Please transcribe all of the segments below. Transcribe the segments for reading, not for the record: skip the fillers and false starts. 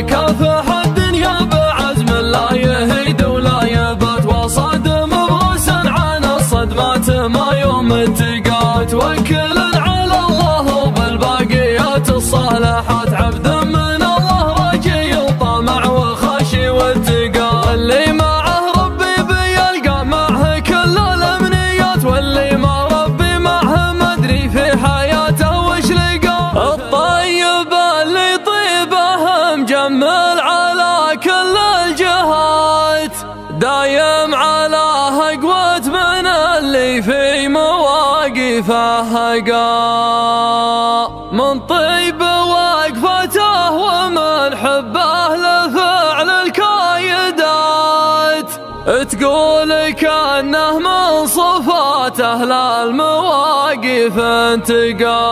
كافح الدنيا بعزم لا يهيد ولا يبات، وصادم برأسا عن الصدمات ما يوم تقات. توكل على الله وبالباقيات الصالحات، عبد من الله رجي وطمع وخشي واتقى. واللي معه ربي بيلقى معه كل الامنيات، واللي ما ربي معه ما ادري في حياته وش لقى. الطيب اللي طيبه مجمل على كل الجهات، دايم على اقوى من اللي في مواقفه هقى. من طيب وقفته ومن حبه لفعل الكايدات، تقول كأنه من صفات أهل المواقف انتقى.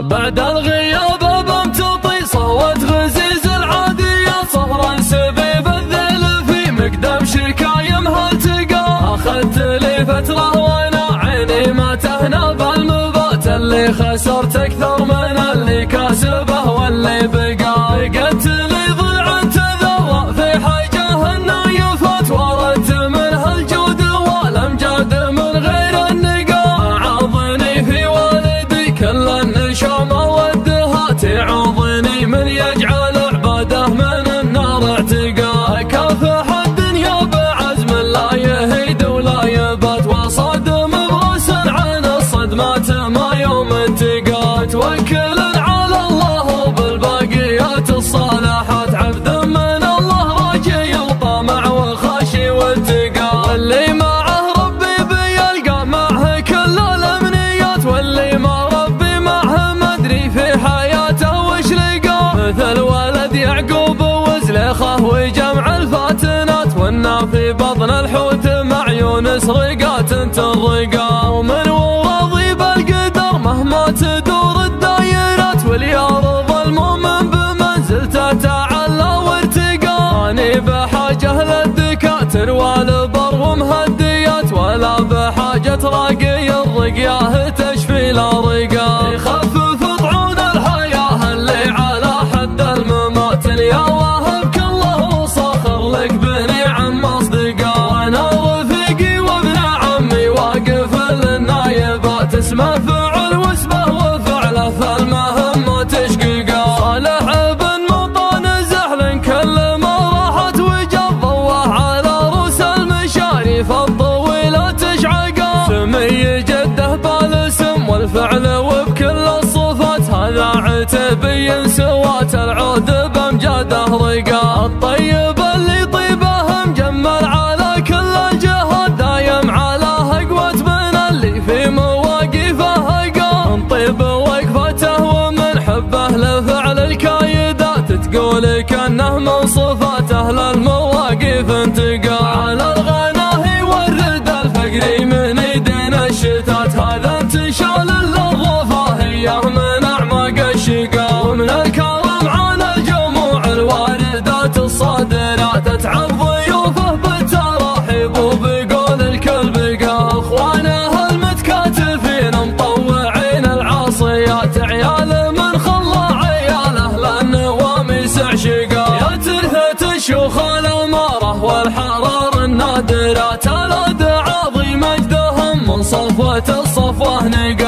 بعد الغياب بمتطي صوت غزيز العاديات، صهرا سبيب الذيل في مقدم شكايمها التقى. أخذت لي فترة وانا عيني ما تهنى بالمبات، اللي خسرت أكثر من اللي كاسبه واللي بقى. قلت لي ضلع تذرع في حاجه النايفات، وردت منها الجود والامجاد من غير النقا. عاضني في والدي كل النشامه ودها، تعوضني من يجعل عباده من النار اعتقا. كافح الدنيا بعزم لا يهيد ولا يبات، وصادم برأسا عن الصدمات ما يوم تقى. توكل على الله وبالباقيات الصالحات، عبد من الله رجي وطمع وخشي واتقى. واللي معه ربي بيلقى معه كل الامنيات، واللي ما ربي معه ما ادري في حياته وش لقى. مثل ولد يعقوب وزليخه وجمع الفاتنات، والنار في بطن الحوت مع يونس رقات ترقى. ومن وراضي بالقدر مهما تدور الدايرات، وليرضى المؤمن بمنزلته تعالى وارتقى. ماني بحاجه للدكاتر والبر ومهديات، ولا بحاجة راقي الرقياه تشفي الارقى. يخفف طعون الحياة اللي على حد الممات، يا واهبك الله وصاخر لك بنعم اصدقاء. وانا رفيقي وابن عمي واقف للنايبات، اسمه فعل واسمه وفعله فالمهم تشقيقا. صالح بن مطان زحل كل ما راحت وجاب ضواه على رؤوس المشاريف الطويله تشعقا. سمي جده بالاسم والفعل وبكل الصفات، هذا عتبي سوات العود بامجاده رقا. الطيب اللي طيبه مجمل على كل الجهات، دايم على اقوى من اللي في مواقفه هقا. من طيب وقفته ومن حبه لفعل الكايدات، تقول كأنه من صفات أهل المواقف انتقى. على الغناهي والرد الفقري من ايدينا الشتات، هذا انتشال للرفاهية من أعماق الشقا. ومن الكرم على الجموع الواردات الصادرات، اتعب ضيوفه بالتراحيب وبقول الكل بقى. اخوانه المتكاتفين مطوعين العصيات، عيال من خلى عياله للنواميس عشقا. يا ترثة الشيوخ الاماره والحرار النادرات، الادعى عظيم مجدهم من صفوة الصفوه نقا.